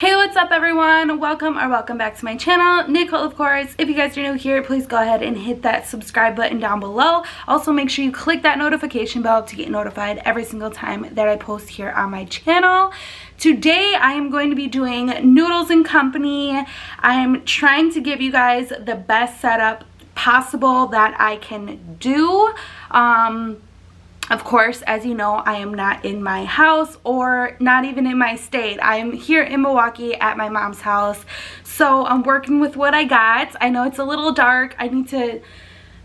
Hey, what's up everyone? Welcome back to my channel, Nicole, of course. If you guys are new here, please go ahead and hit that subscribe button down below. Also, make sure you click that notification bell to get notified every single time that I post here on my channel. Today, I am going to be doing Noodles Company. I'm trying to give you guys the best setup possible that I can do. Of course, as you know, I am not in my house or not even in my state. I am here in Milwaukee at my mom's house. So I'm working with what I got. I know it's a little dark. I need to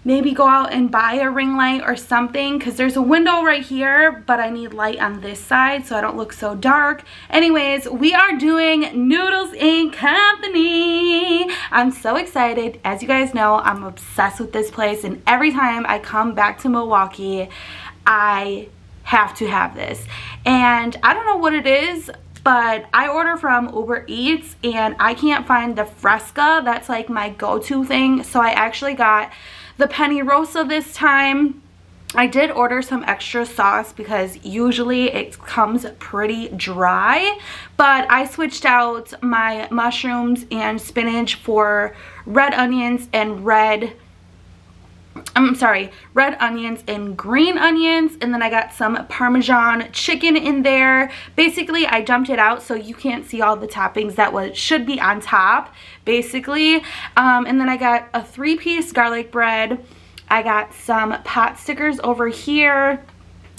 maybe go out and buy a ring light or something because there's a window right here, but I need light on this side so I don't look so dark. Anyways, we are doing Noodles Company. I'm so excited. As you guys know, I'm obsessed with this place, and every time I come back to Milwaukee, I have to have this. And I don't know what it is, but I order from Uber Eats and I can't find the Fresca. That's like my go-to thing. So I actually got the Penny Rosa this time. I did order some extra sauce because usually it comes pretty dry, but I switched out my mushrooms and spinach for red onions and red onions and green onions, and then I got some Parmesan chicken in there. Basically, I dumped it out so you can't see all the toppings that should be on top, basically. And then I got a 3-piece garlic bread. I got some pot stickers over here.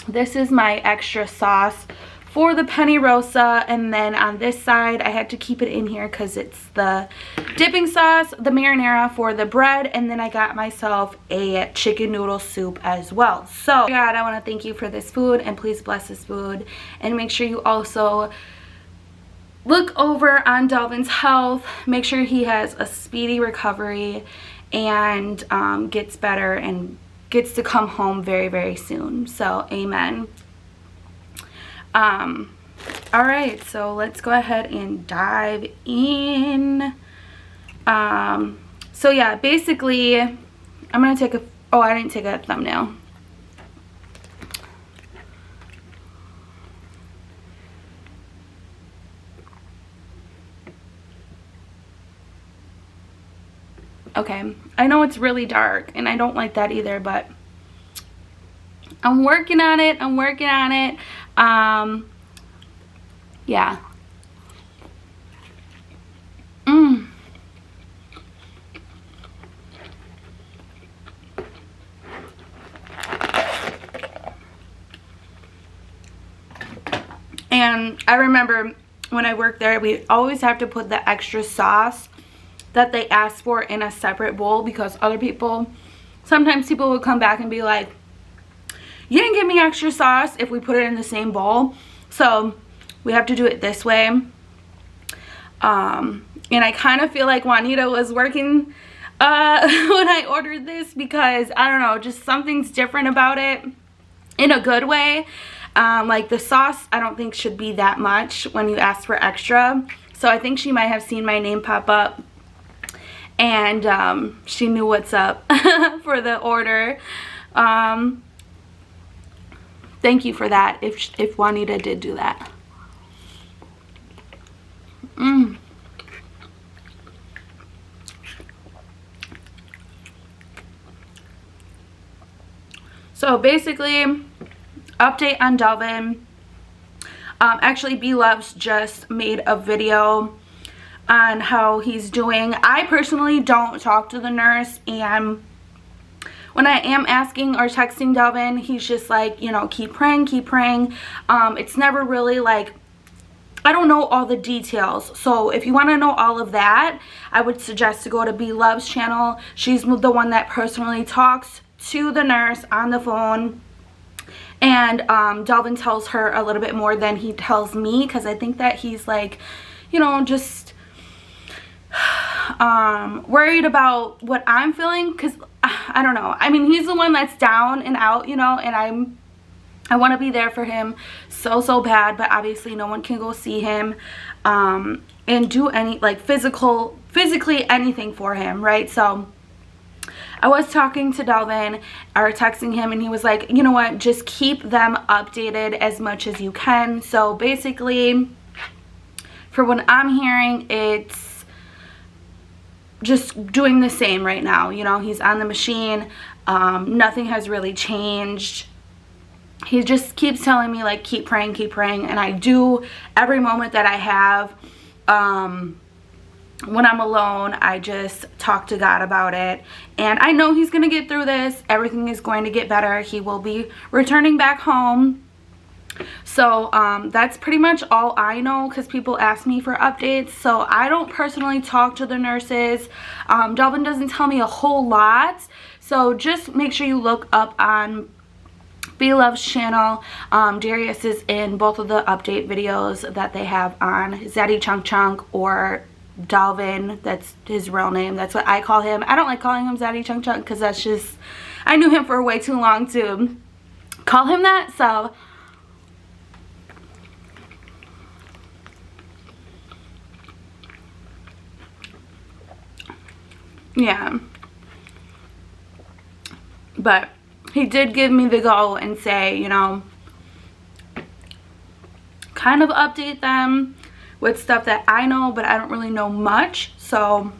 This is my extra sauce for the Penny Rosa, and then on this side I had to keep it in here because it's the dipping sauce, the marinara for the bread, and then I got myself a chicken noodle soup as well. So God, I want to thank you for this food, and please bless this food, and make sure you also look over on Delvin's health. Make sure he has a speedy recovery and gets better and gets to come home very, very soon. So amen. All right, so let's go ahead and dive in. So yeah, basically I'm gonna take I didn't take a thumbnail. Okay, I know it's really dark and I don't like that either, but I'm working on it. Yeah. And I remember when I worked there, we always have to put the extra sauce that they asked for in a separate bowl, because sometimes people would come back and be like, you didn't give me extra sauce if we put it in the same bowl. So we have to do it this way. And I kind of feel like Juanita was working when I ordered this, because I don't know, just something's different about it in a good way. Like the sauce I don't think should be that much when you ask for extra. So I think she might have seen my name pop up and she knew what's up for the order. Thank you for that, if Juanita did do that. So basically, update on Delvin. Actually, B Loves just made a video on how he's doing. I personally don't talk to the nurse, and when I am asking or texting Delvin, he's just like, you know, keep praying, keep praying. It's never really like, I don't know all the details. So if you want to know all of that, I would suggest to go to B Love's channel. She's the one that personally talks to the nurse on the phone. And Delvin tells her a little bit more than he tells me, because I think that he's like, you know, just worried about what I'm feeling, because I don't know. I mean, he's the one that's down and out, you know, and I want to be there for him so bad, but obviously no one can go see him and do any like physically anything for him, right? So I was talking to Delvin or texting him, and he was like, you know what, just keep them updated as much as you can. So basically for what I'm hearing, it's just doing the same right now. You know, he's on the machine. Nothing has really changed. He just keeps telling me, like, keep praying, and I do every moment that I have. When I'm alone, I just talk to God about it, and I know he's gonna get through this. Everything is going to get better. He will be returning back home. So that's pretty much all I know, because people ask me for updates. So I don't personally talk to the nurses. Delvin doesn't tell me a whole lot, so just make sure you look up on Beloved's channel. Darius is in both of the update videos that they have on Zaddy Chunk Chunk or Delvin. That's his real name. That's what I call him. I don't like calling him Zaddy Chunk Chunk because that's just, I knew him for way too long to call him that. So yeah, but he did give me the go and say, you know, kind of update them with stuff that I know, but I don't really know much. So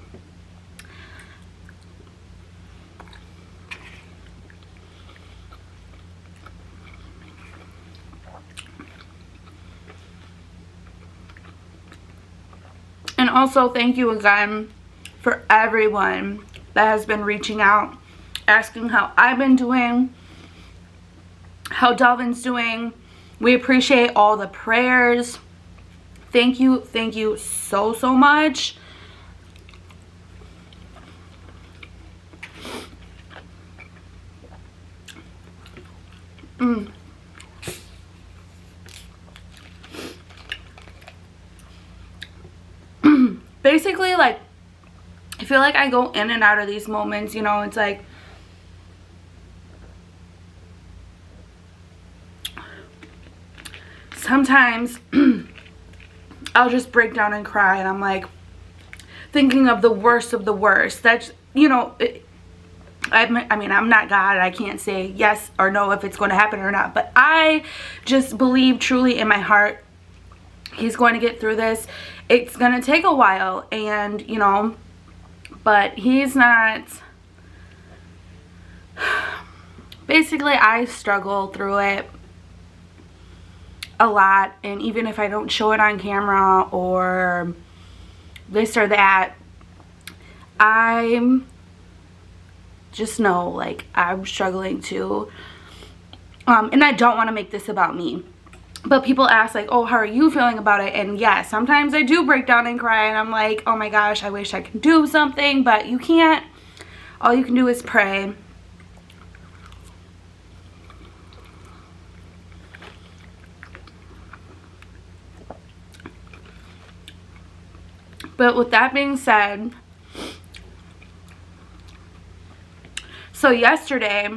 and also thank you again for everyone that has been reaching out, asking how I've been doing, how Delvin's doing. We appreciate all the prayers. Thank you so much. Basically, like, I feel like I go in and out of these moments, you know. It's like sometimes I'll just break down and cry, and I'm like thinking of the worst of the worst. That's, you know, I mean, I'm not God. I can't say yes or no if it's going to happen or not, but I just believe truly in my heart he's going to get through this. It's going to take a while, and, you know, but he's not. Basically, I struggle through it a lot, and even if I don't show it on camera or this or that, I just know, like, I'm struggling too. And I don't want to make this about me, but people ask, like, oh, how are you feeling about it? And yeah, sometimes I do break down and cry, and I'm like, oh my gosh, I wish I could do something, but you can't. All you can do is pray. But with that being said, so yesterday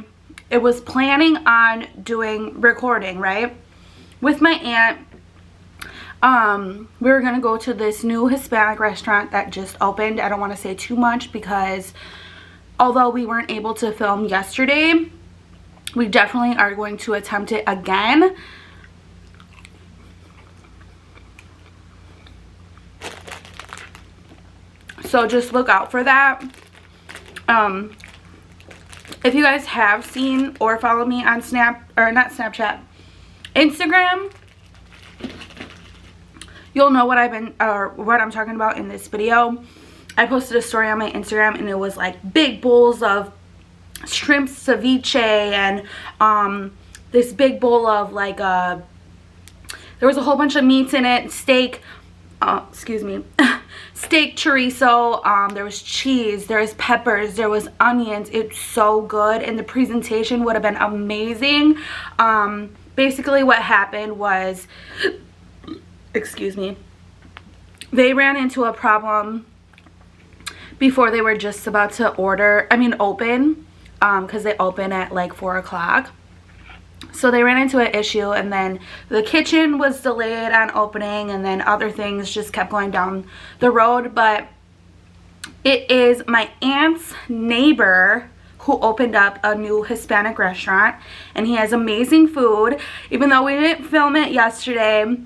it was planning on doing recording, right, with my aunt. We were gonna go to this new Hispanic restaurant that just opened. I don't want to say too much because although we weren't able to film yesterday, we definitely are going to attempt it again. So just look out for that. If you guys have seen or follow me on Instagram, you'll know what I'm talking about in this video. I posted a story on my Instagram, and it was like big bowls of shrimp ceviche and this big bowl of like there was a whole bunch of meats in it, steak, excuse me, steak chorizo, there was cheese, there was peppers, there was onions. It's so good, and the presentation would have been amazing. Basically what happened was, excuse me, they ran into a problem before they were just about to open, because they open at like 4 o'clock. So they ran into an issue, and then the kitchen was delayed on opening, and then other things just kept going down the road. But it is my aunt's neighbor who opened up a new Hispanic restaurant, and he has amazing food. Even though we didn't film it yesterday,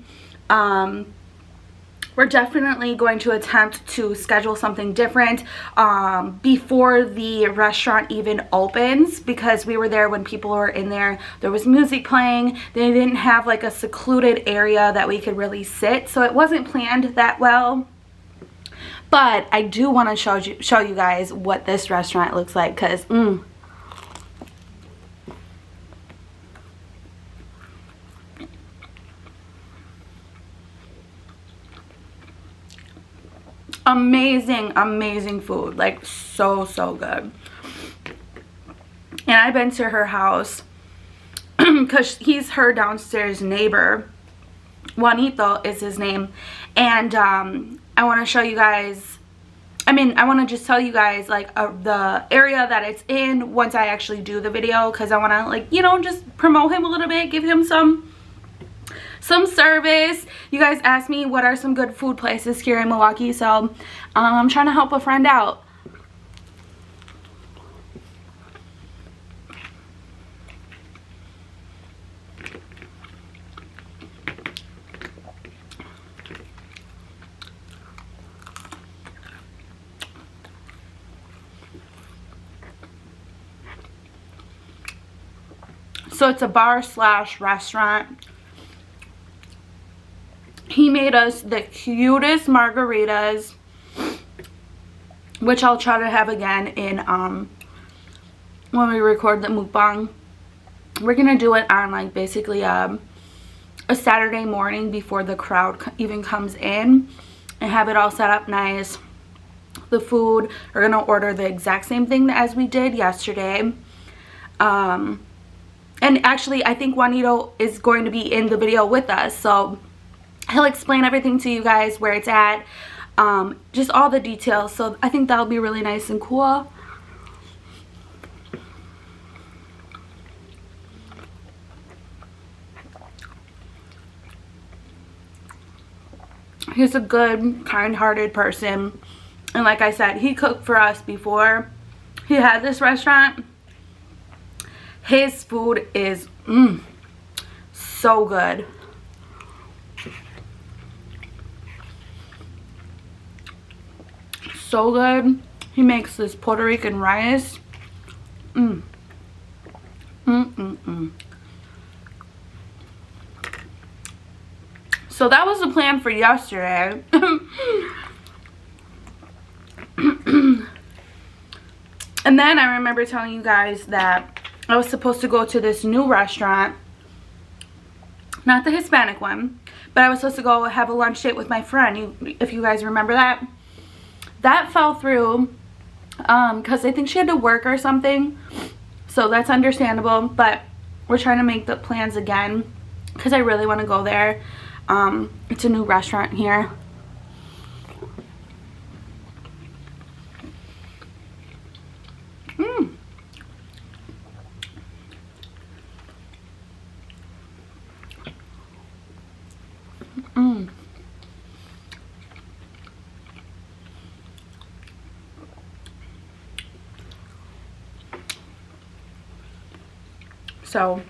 we're definitely going to attempt to schedule something different before the restaurant even opens, because we were there when people were in there. There was music playing. They didn't have like a secluded area that we could really sit, so it wasn't planned that well. But I do want to show you guys what this restaurant looks like, because amazing food, like so good. And I've been to her house because he's her downstairs neighbor. Juanito is his name. And I want to show you guys, I want to just tell you guys like the area that it's in once I actually do the video, because I want to, like, you know, just promote him a little bit, give him some service. You guys asked me what are some good food places here in Milwaukee, so I'm trying to help a friend out. So it's a bar slash restaurant. He made us the cutest margaritas, which I'll try to have again in when we record the mukbang. We're gonna do it on like basically a Saturday morning before the crowd even comes in, and have it all set up nice. The food, we're gonna order the exact same thing as we did yesterday. And actually I think Juanito is going to be in the video with us, so he'll explain everything to you guys, where it's at, just all the details. So I think that'll be really nice and cool. He's a good, kind-hearted person, and like I said, he cooked for us before he had this restaurant. His food is so good. So good. He makes this Puerto Rican rice. So that was the plan for yesterday. And then I remember telling you guys that I was supposed to go to this new restaurant, not the Hispanic one, but I was supposed to go have a lunch date with my friend, if you guys remember that. That fell through because I think she had to work or something, so that's understandable, but we're trying to make the plans again because I really want to go there. It's a new restaurant here. So,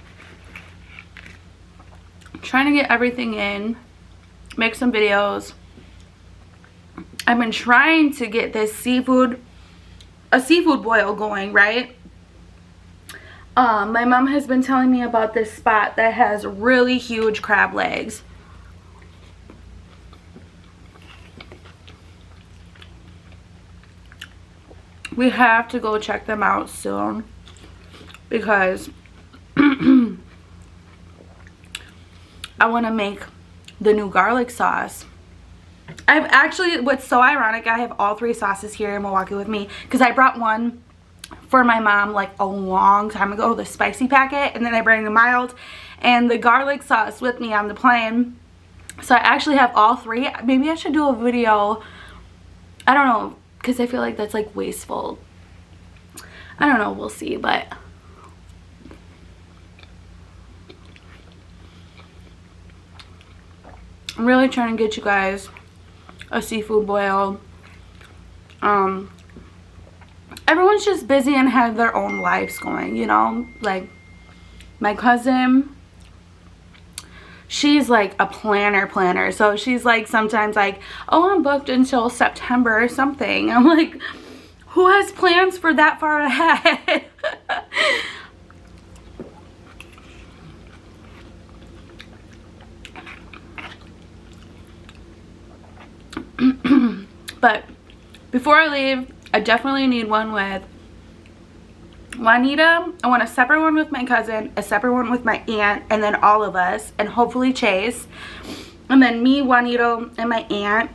trying to get everything in, make some videos. I've been trying to get this a seafood boil going, right? My mom has been telling me about this spot that has really huge crab legs. We have to go check them out soon, because I want to make the new garlic sauce. I've actually, what's so ironic, I have all 3 sauces here in Milwaukee with me, because I brought one for my mom like a long time ago, the spicy packet, and then I bring the mild and the garlic sauce with me on the plane. So I actually have all 3. Maybe I should do a video, I don't know, because I feel like that's like wasteful. I don't know, we'll see, but I'm really trying to get you guys a seafood boil. Everyone's just busy and have their own lives going, you know? Like, my cousin, she's like a planner. So she's like sometimes like, oh, I'm booked until September or something. I'm like, who has plans for that far ahead? But before I leave, I definitely need one with Juanita. I want a separate one with my cousin, a separate one with my aunt, and then all of us, and hopefully Chase. And then me, Juanito, and my aunt.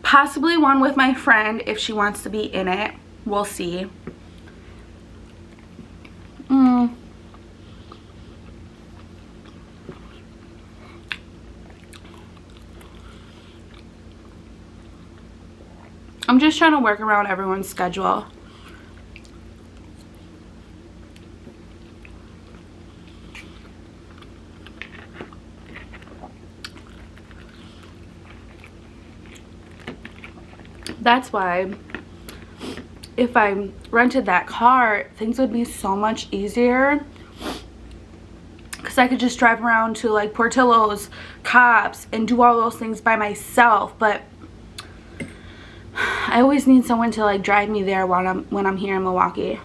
Possibly one with my friend if she wants to be in it. We'll see. I'm just trying to work around everyone's schedule. That's why if I rented that car, things would be so much easier, because I could just drive around to like Portillo's, Cops, and do all those things by myself. But I always need someone to like drive me there when I'm here in Milwaukee.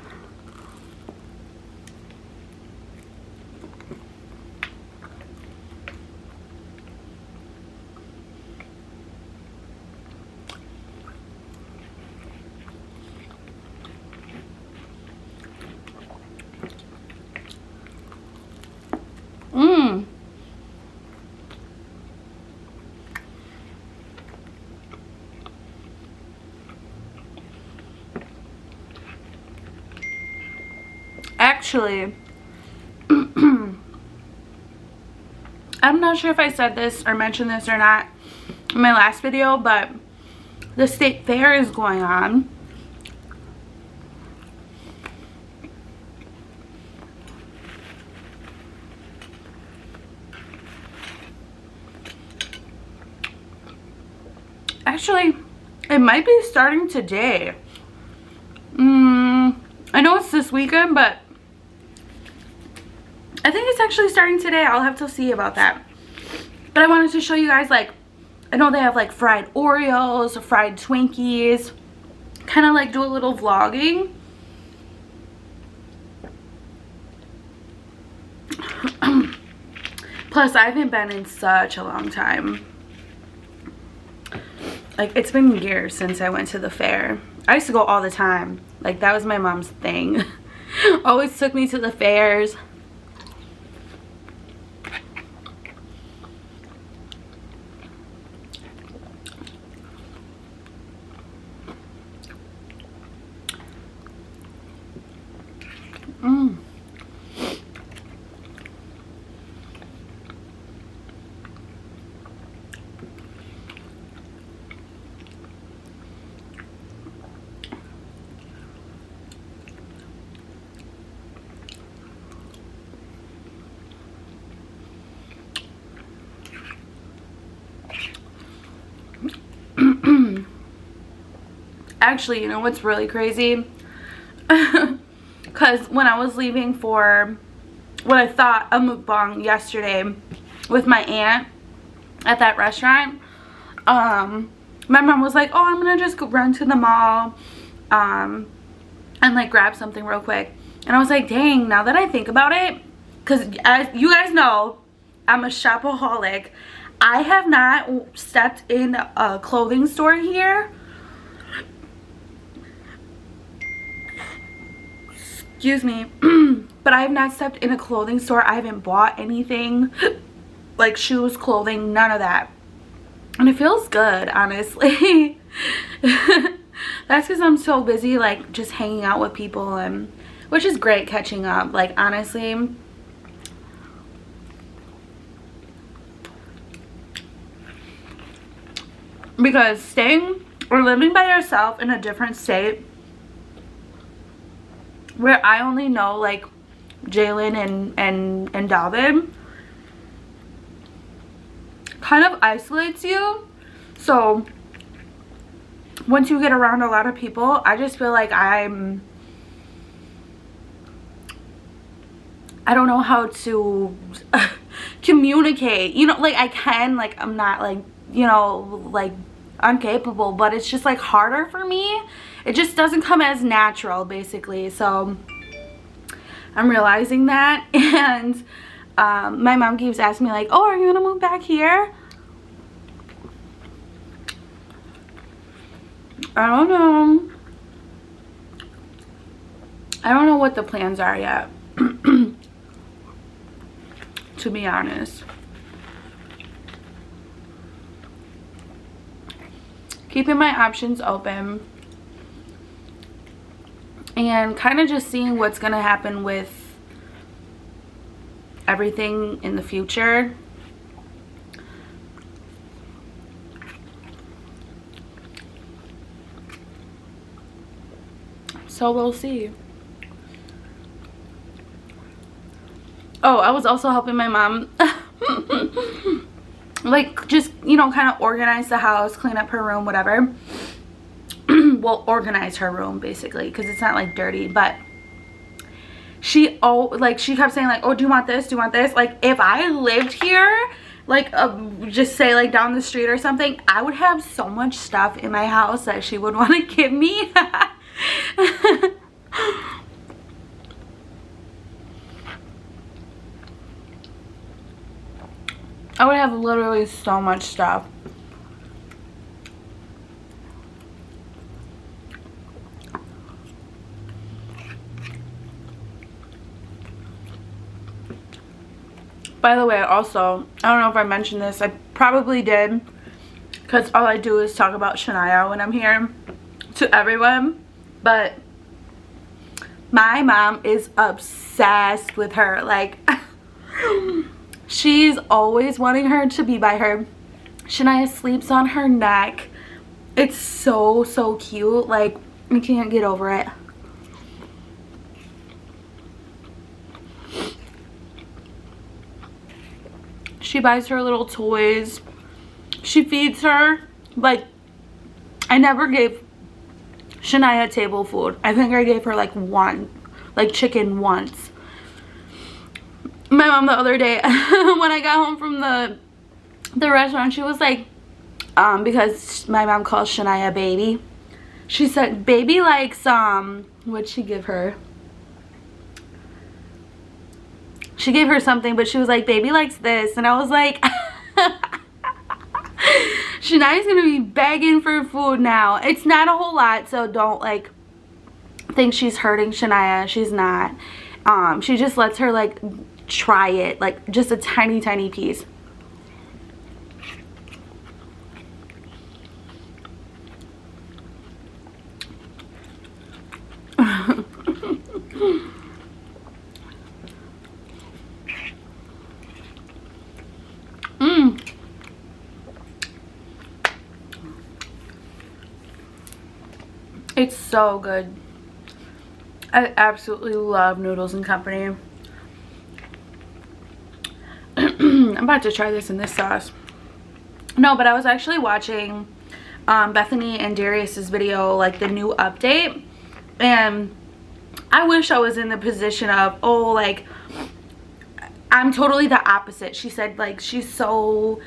Actually, I'm not sure if I said this or mentioned this or not in my last video, but the state fair is going on. Actually, it might be starting today. I know it's this weekend, but I think it's actually starting today. I'll have to see about that. But I wanted to show you guys, like, I know they have like fried Oreos, fried Twinkies, kind of like do a little vlogging. Plus, I haven't been in such a long time. Like, it's been years since I went to the fair. I used to go all the time. Like, that was my mom's thing. Always took me to the fairs. Actually, you know what's really crazy? Because when I was leaving for what I thought a mukbang yesterday with my aunt at that restaurant, my mom was like, oh, I'm gonna just go run to the mall and like grab something real quick. And I was like, dang, now that I think about it, because as you guys know, I'm a shopaholic. I have not stepped in a clothing store here. Excuse me. But I have not stepped in a clothing store. I haven't bought anything like shoes, clothing, none of that. And it feels good, honestly. That's because I'm so busy like just hanging out with people, and which is great, catching up, like, honestly. Because staying or living by yourself in a different state where I only know like Jalen and Dalvin kind of isolates you. So once you get around a lot of people, I just feel like I don't know how to communicate, you know, like I can, like I'm not like, you know, like incapable, but it's just like harder for me. It just doesn't come as natural basically. So I'm realizing that. And my mom keeps asking me like, oh, are you gonna move back here? I don't know. I don't know what the plans are yet. To be honest. Keeping my options open. And kind of just seeing what's going to happen with everything in the future. So we'll see. Oh, I was also helping my mom like just, you know, kind of organize the house, clean up her room, whatever. Well, organize her room basically, because it's not like dirty. But she she kept saying like, oh, do you want this, do you want this? Like if I lived here, like just say like down the street or something, I would have so much stuff in my house that she would want to give me. I would have literally so much stuff. By the way, also, I don't know if I mentioned this. I probably did, because all I do is talk about Shania when I'm here to everyone. But my mom is obsessed with her. Like, she's always wanting her to be by her. Shania sleeps on her neck. It's so, so cute. Like, I can't get over it. She buys her little toys. She feeds her. Like, I never gave Shania table food. I think I gave her like one, like chicken once. My mom the other day, when I got home from the restaurant, she was like, because my mom calls Shania baby. She said, baby likes, what'd she give her? She gave her something, but she was like, baby likes this. And I was like, Shania's gonna be begging for food now. It's not a whole lot, so don't like think she's hurting Shania. She's not. She just lets her like try it, like just a tiny, tiny piece. It's so good. I absolutely love Noodles Company. I'm about to try this in this sauce. No, but I was actually watching Bethany and Darius's video, like the new update, and I wish I was in the position of, oh, like I'm totally the opposite. She said like she's so,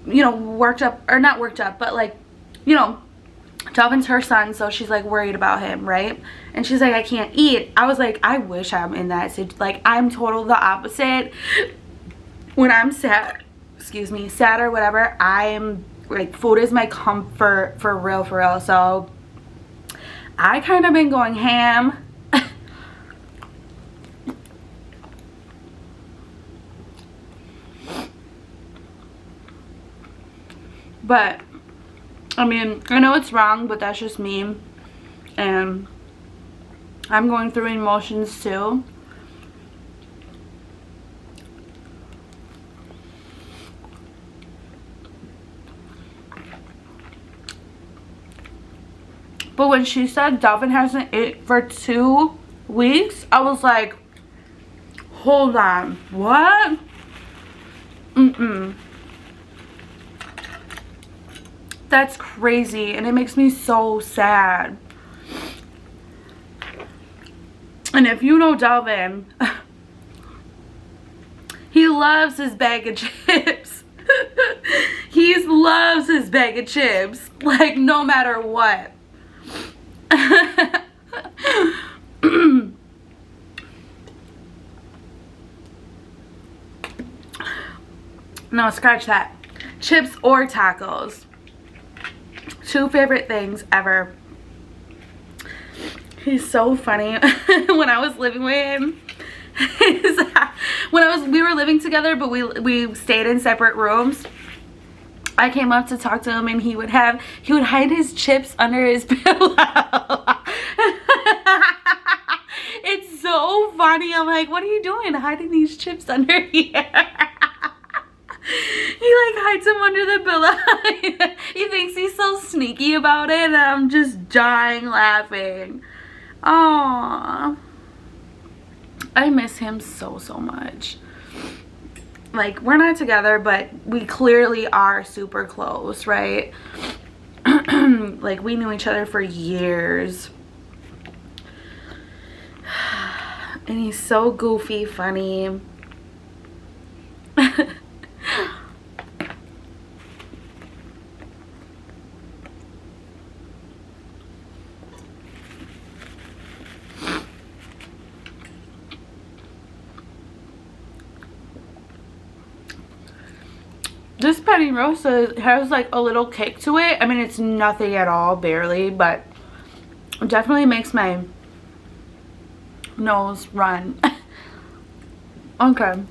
you know, worked up, or not worked up, but like, you know, Delvin's her son, so she's like worried about him, right? And she's like, I can't eat. I was like, I wish I'm in that situation. Like, I'm total the opposite. When I'm sad, excuse me, sad or whatever, I'm like, food is my comfort for real, for real. So I kind of been going ham. But I mean, I know it's wrong, but that's just me, and I'm going through emotions too. But when she said Delvin hasn't ate for 2 weeks, I was like, hold on, what? That's crazy, and it makes me so sad. And if you know Delvin, He loves his bag of chips. He loves his bag of chips, like no matter what. No, scratch that. Chips or tacos. Two favorite things ever. He's so funny. When I was living with him, we were living together, but we stayed in separate rooms. I came up to talk to him, and he would hide his chips under his pillow. It's so funny. I'm like, what are you doing hiding these chips under here? He like hides them under the pillow. He thinks he's so sneaky about it, and I'm just dying laughing. Aww. I miss him so much. Like, we're not together, but we clearly are super close, right? Like, we knew each other for years. And he's so goofy funny. This penny roast has like a little kick to it. I mean, it's nothing at all, barely, but it definitely makes my nose run. Okay.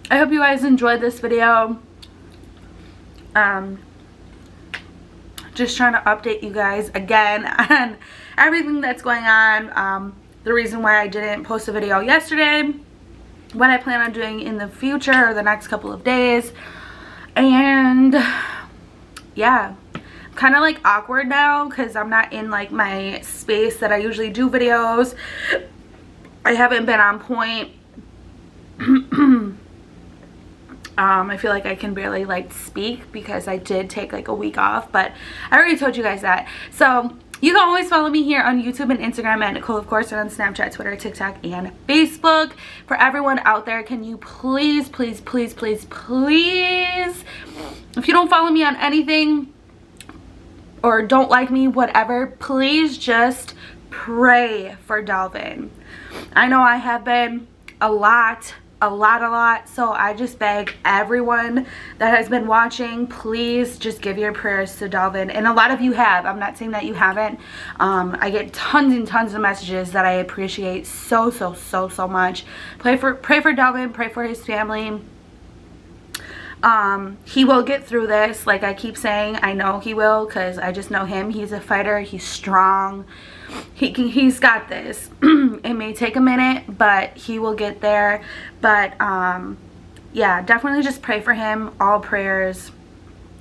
I hope you guys enjoyed this video. Just trying to update you guys again on everything that's going on. The reason why I didn't post a video yesterday, what I plan on doing in the future or the next couple of days. And yeah, kind of like awkward now because I'm not in like my space that I usually do videos. I haven't been on point. I feel like I can barely like speak because I did take like a week off, but I already told you guys that. So you can always follow me here on YouTube and Instagram at Nicole, of course, and on Snapchat, Twitter, TikTok, and Facebook. For everyone out there, can you please, please, please, please, please, if you don't follow me on anything or don't like me, whatever, please just pray for Delvin. I know I have been a lot, so I just beg everyone that has been watching, please just give your prayers to Delvin. And a lot of you have. I'm not saying that you haven't. I get tons and tons of messages that I appreciate so much. Pray for Delvin, pray for his family. He will get through this, like I keep saying. I know he will, because I just know him. He's a fighter. He's strong. He's got this. It may take a minute, but he will get there. But yeah, definitely just pray for him. All prayers.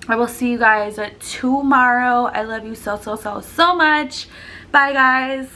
I will see you guys tomorrow. I love you so much. Bye, guys.